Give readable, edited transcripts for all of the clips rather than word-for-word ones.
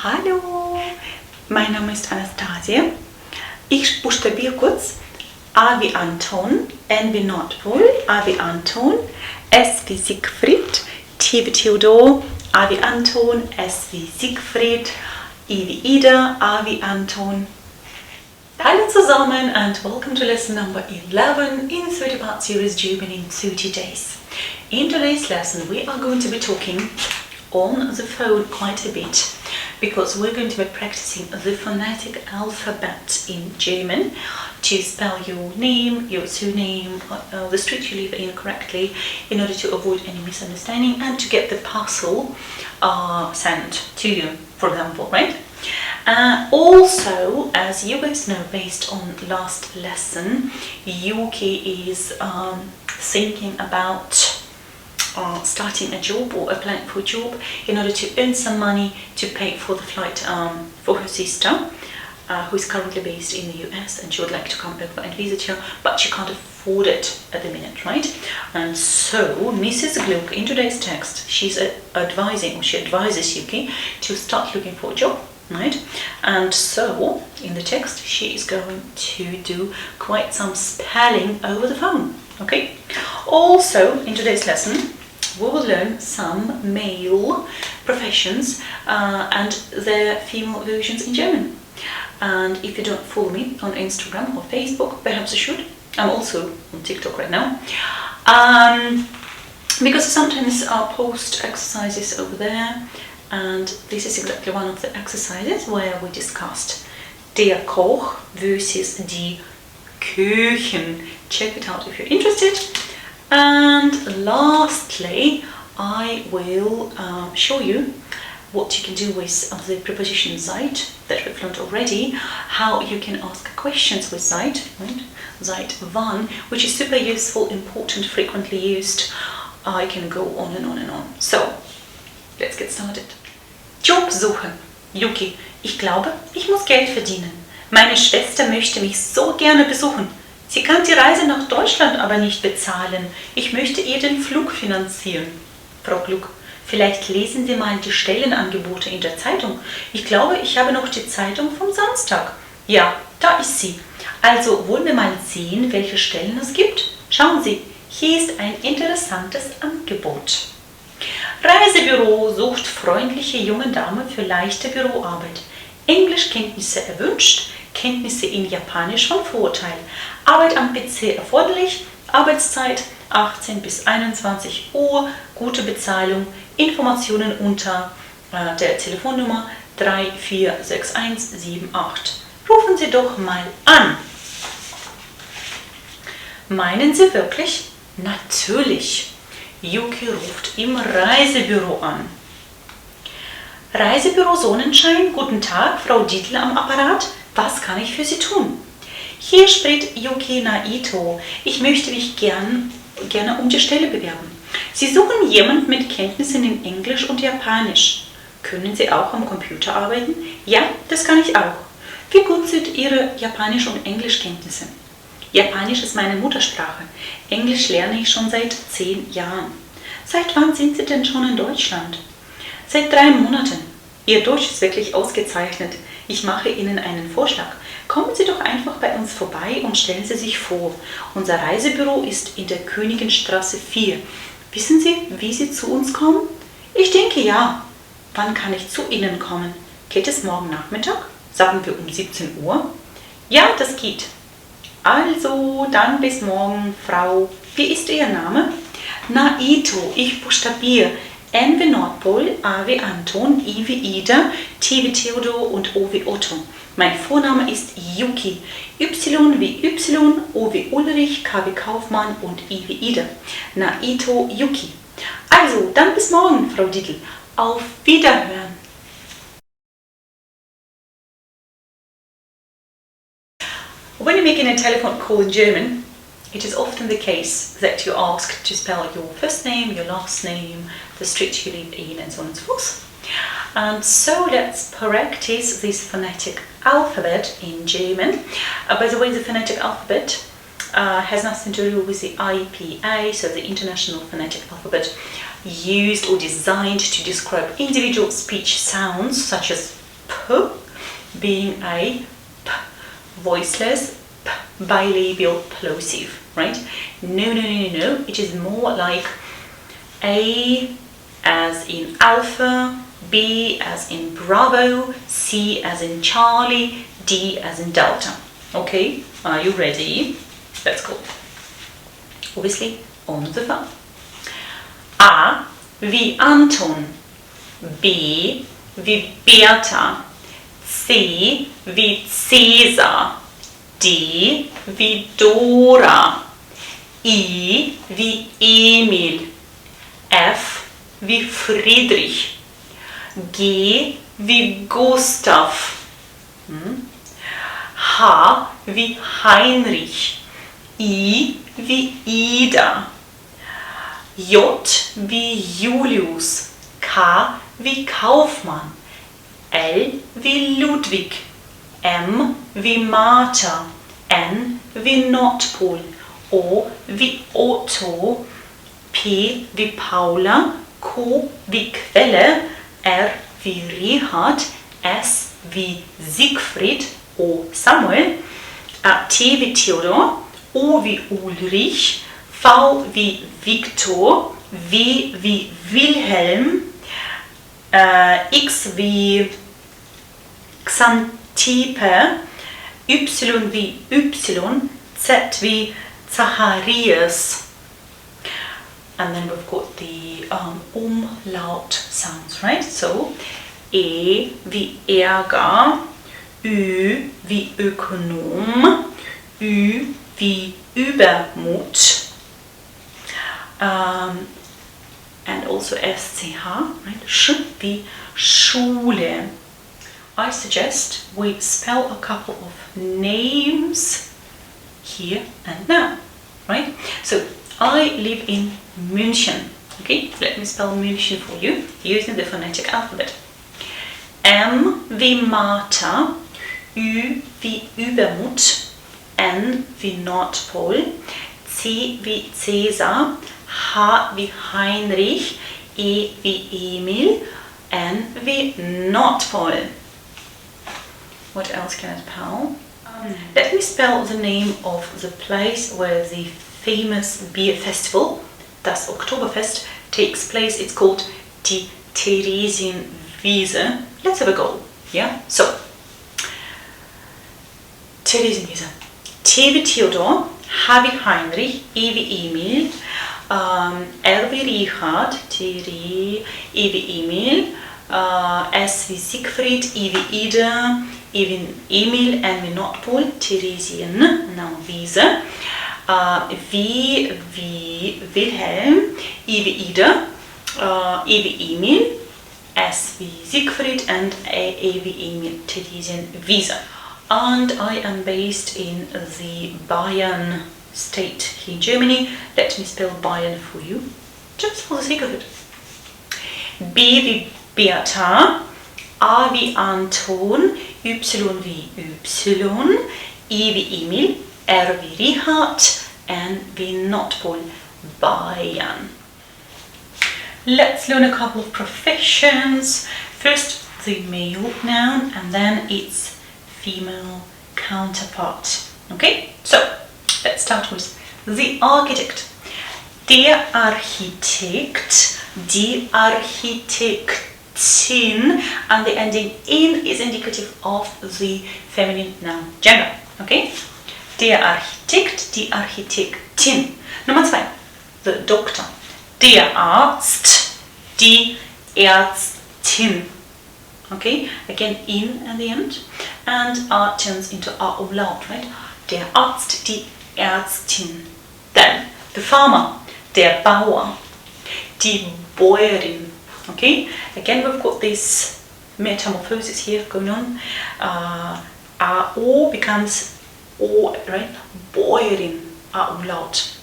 Hallo, mein Name ist Anastasia. Ich buchstabiere kurz A wie Anton, N wie Nordpol, A wie Anton, S wie Siegfried, T wie Theodor, A wie Anton, S wie Siegfried, I wie Ida, A wie Anton. Hallo zusammen and welcome to lesson number 11 in 30-part series German in 30 days. In today's lesson we are going to be talking on the phone quite a bit because we're going to be practicing the phonetic alphabet in German to spell your name, your surname, the street you live in correctly in order to avoid any misunderstanding and to get the parcel sent to you, for example, right? Also, as you guys know, based on last lesson, Yuki is thinking about starting a job or applying for a job in order to earn some money to pay for the flight for her sister, who is currently based in the US, and she would like to come over and visit her, but she can't afford it at the minute, right? And so Mrs. Gluck in today's text, she advises Yuki to start looking for a job, right? And so in the text she is going to do quite some spelling over the phone, okay? Also in today's lesson we will learn some male professions and their female versions in German. And if you don't follow me on Instagram or Facebook, perhaps you should. I'm also on TikTok right now. Because sometimes I post exercises over there, and this is exactly one of the exercises where we discussed der Koch versus die Köchin. Check it out if you're interested. And lastly, I will show you what you can do with the preposition SEIT that we've learned already, how you can ask questions with SEIT, right? SEIT WANN, which is super useful, important, frequently used. I can go on and on and on. So, let's get started. Jobsuche. Yuki, ich glaube, ich muss Geld verdienen. Meine Schwester möchte mich so gerne besuchen. Sie kann die Reise nach Deutschland aber nicht bezahlen. Ich möchte ihr den Flug finanzieren. Frau Gluck, vielleicht lesen Sie mal die Stellenangebote in der Zeitung. Ich glaube, ich habe noch die Zeitung vom Samstag. Ja, da ist sie. Also wollen wir mal sehen, welche Stellen es gibt? Schauen Sie, hier ist ein interessantes Angebot. Reisebüro sucht freundliche junge Dame für leichte Büroarbeit. Englischkenntnisse erwünscht, Kenntnisse in Japanisch von Vorteil. Arbeit am PC erforderlich, Arbeitszeit 18 bis 21 Uhr, gute Bezahlung, Informationen unter der Telefonnummer 346178. Rufen Sie doch mal an. Meinen Sie wirklich? Natürlich. Yuki ruft im Reisebüro an. Reisebüro Sonnenschein, guten Tag, Frau Dietl am Apparat. Was kann ich für Sie tun? Hier spricht Yuki Naito. Ich möchte mich gerne um die Stelle bewerben. Sie suchen jemanden mit Kenntnissen in Englisch und Japanisch. Können Sie auch am Computer arbeiten? Ja, das kann ich auch. Wie gut sind Ihre Japanisch- und Englischkenntnisse? Japanisch ist meine Muttersprache. Englisch lerne ich schon seit 10 Jahren. Seit wann sind Sie denn schon in Deutschland? Seit 3 Monaten. Ihr Deutsch ist wirklich ausgezeichnet. Ich mache Ihnen einen Vorschlag. Kommen Sie doch einfach bei uns vorbei und stellen Sie sich vor. Unser Reisebüro ist in der Königenstraße 4. Wissen Sie, wie Sie zu uns kommen? Ich denke ja. Wann kann ich zu Ihnen kommen? Geht es morgen Nachmittag? Sagen wir um 17 Uhr? Ja, das geht. Also, dann bis morgen, Frau. Wie ist Ihr Name? Naito, ich buchstabiere. N wie Nordpol, A wie Anton, I wie Ida, T wie Theodor und O wie Otto. Mein Vorname ist Yuki. Y wie Y, O wie Ulrich, K wie Kaufmann und I wie Ida. Naito Yuki. Also, dann bis morgen, Frau Dietl. Auf Wiederhören. When you're making a telephone call in German, it is often the case that you're asked to spell your first name, your last name, the street you live in, and so on and so forth. And so let's practice this phonetic alphabet in German. By the way, the phonetic alphabet has nothing to do with the IPA, so the International Phonetic Alphabet, used or designed to describe individual speech sounds such as p being a p, voiceless p, bilabial plosive, right? No, no, no, no, no. It is more like A as in alpha, B as in Bravo, C as in Charlie, D as in Delta. Okay, are you ready? Let's go. Obviously, on the phone. A wie Anton, B wie Berta, C wie Cäsar, D wie Dora, I wie Emil, F wie Friedrich, G wie Gustav, H wie Heinrich, I wie Ida, J wie Julius, K wie Kaufmann, L wie Ludwig, M wie Martha, N wie Nordpol, O wie Otto, P wie Paula, Q wie Quelle, R wie Richard, S wie Siegfried, O Samuel, T wie Theodor, U wie Ulrich, V wie Viktor, W wie Wilhelm, X wie Xantippe, Y wie Y, Z wie Zacharias. And then we've got the umlaut sounds, right? So, E wie Ärger, Ü wie Ökonom, Ü wie Übermut, and also SCH, right? Sch wie Schule. I suggest we spell a couple of names here and now, right? So, I live in München. Okay, let me spell München for you using the phonetic alphabet. M wie Martha, Ü wie Übermut, N wie Nordpol, C wie Cäsar, H wie Heinrich, E wie Emil, N wie Nordpol. What else can I spell? Let me spell the name of the place where the famous beer festival, das Oktoberfest, takes place. It's called die Theresienwiese. Let's have a go. Yeah? So, Theresienwiese. T wie Theodor, H wie Heinrich, E wie Emil, R wie Richard, E wie Emil, S wie Siegfried, I wie Ida, E wie Emil, N wie Nordpol, Theresien, now Wiese, V wie Wilhelm, I wie Ida, E wie Emil, S wie Siegfried, and A wie Emil, Theresienwiese. And I am based in the Bayern state here in Germany. Let me spell Bayern for you, just for the sake of it. B wie Berta, A wie Anton, Y wie Y, E wie Emil, R wie Richard, N wie Nordpol, Bayern. Let's learn a couple of professions. First the male noun and then its female counterpart. Okay, so let's start with the architect. Der Architekt, die Architektin, and the ending in is indicative of the feminine noun gender. Okay, der Architekt, die Architektin. Nummer 2, the doctor. Der Arzt, die Ärztin. Okay, again in at the end, and R turns into R umlaut, right? Der Arzt, die Ärztin. Then the farmer, der Bauer, die Bäuerin. Okay, again we've got this metamorphosis here going on. O becomes O, right? Bäuerin, R umlaut,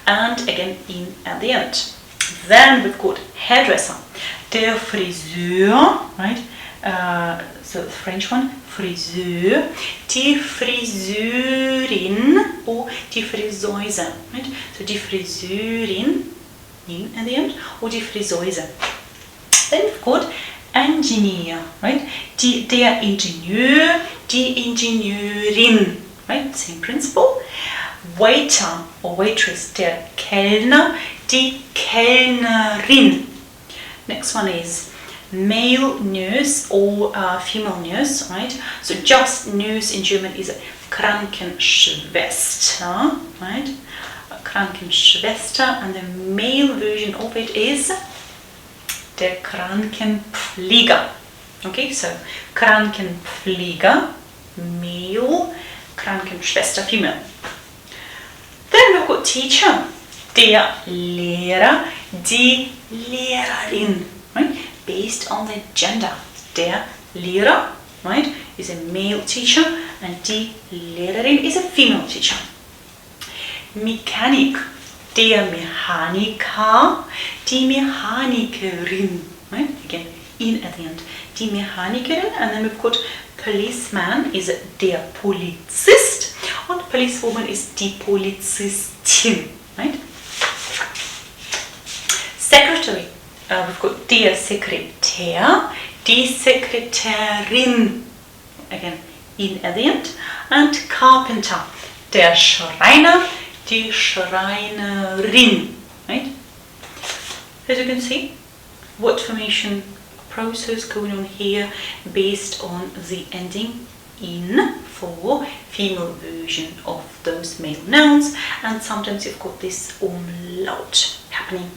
and again in at the end. Then we've got hairdresser, der Friseur, right? So the French one, Friseur, die Friseurin, or die Friseuse, right? So die Friseurin in at the end, or die Friseuse. Then we've got engineer, right? Der Ingenieur, die Ingenieurin, right? Same principle. Waiter or waitress, der Kellner, die Kellnerin. Next one is male nurse or female nurse, right? So just nurse in German is Krankenschwester, right? Krankenschwester, and the male version of it is der Krankenpfleger. Okay, so Krankenpfleger, male, Krankenschwester, female. Then we've got teacher, der Lehrer, die Lehrerin, right? Based on the gender. Der Lehrer, right, is a male teacher, and die Lehrerin is a female teacher. Mechanik, der Mechaniker, die Mechanikerin, right? Again, in at the end. Die Mechanikerin, and then we've got policeman is der Polizist, and policewoman is die Polizistin, right? Secretary, we've got der Sekretär, die Sekretärin, again, in at the end, and carpenter, der Schreiner, die Schreinerin, right? As you can see, word formation process going on here based on the ending in for female version of those male nouns, and sometimes you've got this umlaut happening.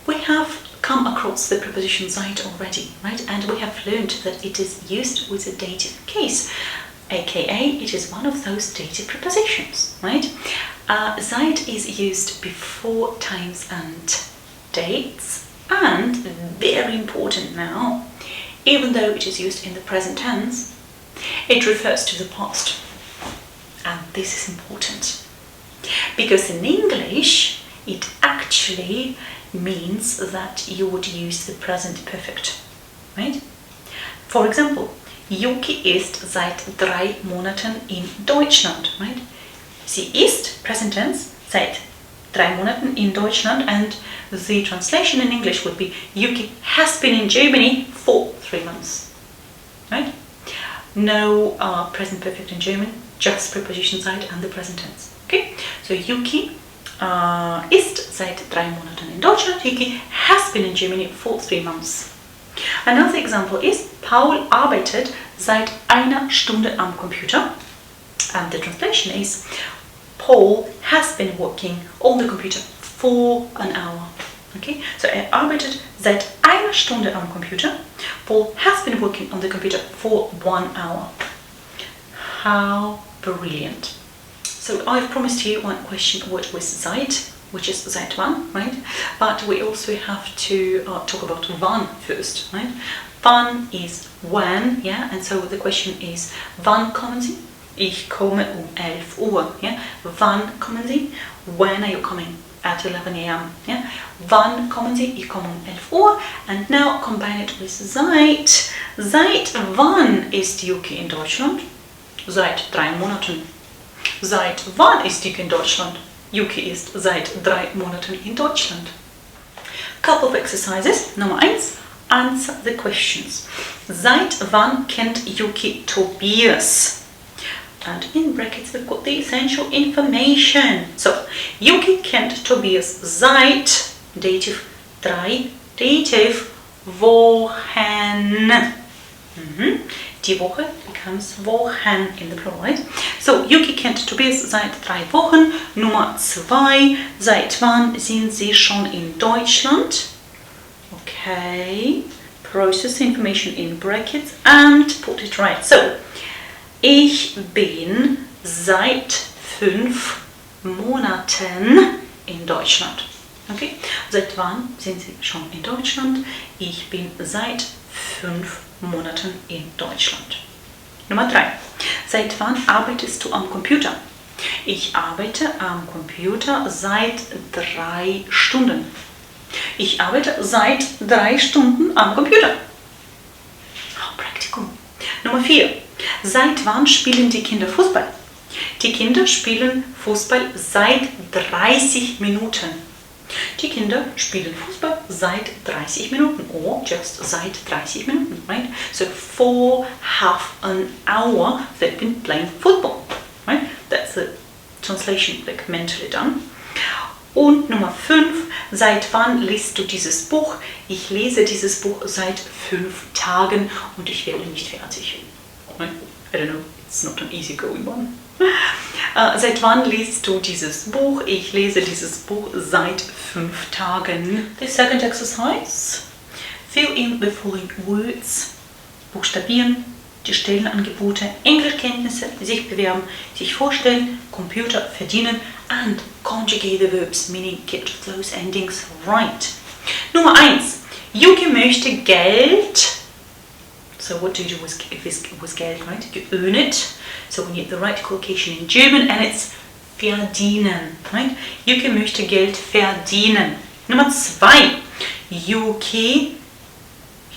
We have come across the preposition SEIT already, right? And we have learned that it is used with a dative case, aka it is one of those dative prepositions, right? SEIT is used before times and dates, and very important now, even though it is used in the present tense, it refers to the past. And this is important because in English it actually means that you would use the present perfect, right? For example, Yuki ist seit 3 Monaten in Deutschland, right? Sie ist, present tense, seit 3 Monaten in Deutschland, and the translation in English would be Yuki has been in Germany for 3 months, right? No present perfect in German, just preposition SEIT and the present tense, okay? So Yuki ist seit 3 Monaten in Deutschland. Yuki has been in Germany for 3 months. Another example is Paul arbeitet seit 1 Stunde am Computer. And the translation is Paul has been working on the computer for an hour. Okay, so er arbeitet seit 1 Stunde am Computer. Paul has been working on the computer for 1 hour. How brilliant. So I've promised you one question word with SEIT, which is SEIT WANN, right? But we also have to talk about wann first, right? Wann is when, yeah? And so the question is, wann kommen Sie? Ich komme 11 Uhr, yeah? Wann kommen Sie? When are you coming? At 11 a.m., yeah? Wann kommen Sie? Ich komme 11 Uhr. And now combine it with SEIT. Seit wann ist Yuki in Deutschland? Seit 3 Monaten. Seit wann ist Yuki in Deutschland? Yuki ist seit 3 Monaten in Deutschland. Couple of exercises. Nummer 1. Answer the questions. Seit wann kennt Yuki Tobias? And in brackets we've got the essential information. So, Yuki kennt Tobias seit, dative 3, dative Wochen. Die Woche becomes Wochen in the plural, right? So, Yuki kennt Tobias seit 3 Wochen. Nummer 2, seit wann sind Sie schon in Deutschland? Okay, process information in brackets and put it right. So, ich bin seit 5 Monaten in Deutschland. Okay, seit wann sind Sie schon in Deutschland? Ich bin seit 5 Monaten in Deutschland. Nummer 3. Seit wann arbeitest du am Computer? Ich arbeite am Computer seit 3 Stunden. Ich arbeite seit 3 Stunden am Computer. How practical. Nummer 4. Seit wann spielen die Kinder Fußball? Die Kinder spielen Fußball seit 30 Minuten. Die Kinder spielen Fußball seit 30 Minuten or just seit 30 Minuten, right? So for half an hour they've been playing football, right? That's the translation, like mentally done. Und Nummer 5, seit wann liest du dieses Buch? Ich lese dieses Buch seit 5 Tagen und ich werde nicht fertig. Right? I don't know, it's not an easy going one. Seit wann liest du dieses Buch? Ich lese dieses Buch seit 5 Tagen. The second exercise. Fill in the following words. Buchstabieren, die Stellenangebote, Englischkenntnisse, sich bewerben, sich vorstellen, Computer verdienen and conjugate the verbs, meaning get those endings right. Nummer 1. Yuki möchte Geld. So what do you do with Geld, right? You earn it. So we need the right collocation in German and it's verdienen, right? Yuki möchte Geld verdienen. Nummer 2. Yuki,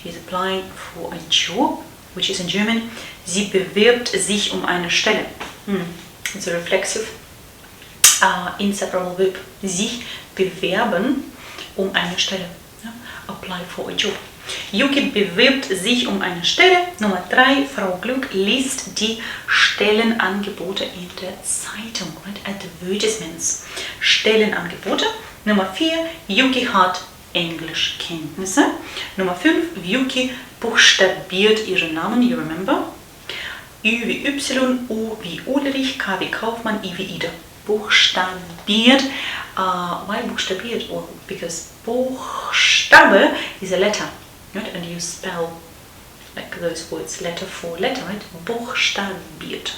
she's applying for a job, which is in German. Sie bewirbt sich eine Stelle. It's a reflexive, inseparable verb. Sich bewerben eine Stelle. Yeah? Apply for a job. Yuki bewirbt sich eine Stelle. Nummer 3, Frau Glück liest die Stellenangebote in der Zeitung. Right? Advertisements. Stellenangebote. Nummer 4, Yuki hat Englischkenntnisse. Nummer 5, Yuki buchstabiert ihren Namen, you remember? Ü wie Y, U wie Ulrich, K wie Kaufmann, I wie Ida. Buchstabiert. Why buchstabiert? Well, because Buchstabe is a letter. Right? And you spell like those words letter for letter, right? Buchstabiert.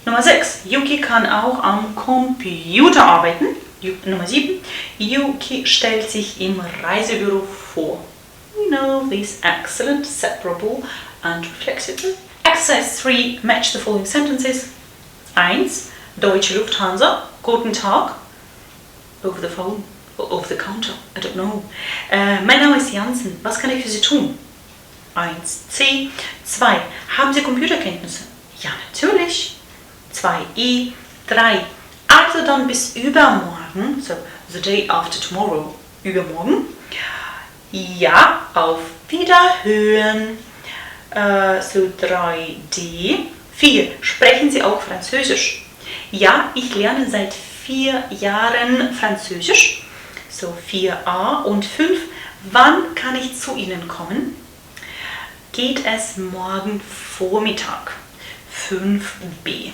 Nummer 6. Yuki kann auch am Computer arbeiten. Nummer 7. Yuki stellt sich im Reisebüro vor. We know this excellent, separable and reflexive. Exercise 3. Match the following sentences. 1. Deutsche Lufthansa. Guten Tag. Over the phone. Over the counter. I don't know. Mein Name ist Jansen. Was kann ich für Sie tun? 1. C. 2. Haben Sie Computerkenntnisse? Ja, natürlich. 2i. 3. Also dann bis übermorgen. So, the day after tomorrow. Übermorgen. Ja, auf Wiederhören. So 3d. 4. Sprechen Sie auch Französisch? Ja, ich lerne seit 4 Jahren Französisch. So 4a. Und 5. Wann kann ich zu Ihnen kommen? Geht es morgen Vormittag? 5b.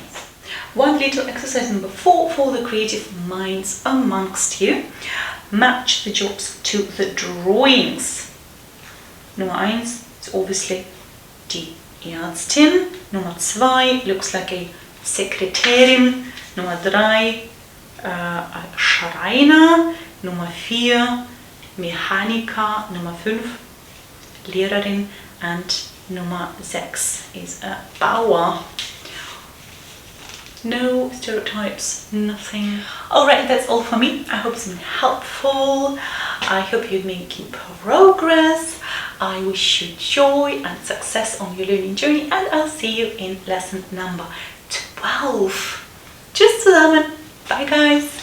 One little exercise number 4 for the creative minds amongst you. Match the jobs to the drawings. Nummer 1 is obviously die Ärztin. Nummer 2 looks like a Sekretärin. Nummer 3 Schreiner. Nummer 4 Mechaniker. Nummer 5 Lehrerin. And number 6 is a Bauer. No stereotypes, nothing. Alright, that's all for me. I hope it's been helpful. I hope you're making progress. I wish you joy and success on your learning journey, and I'll see you in lesson number 12. Tschüss zusammen. Bye guys.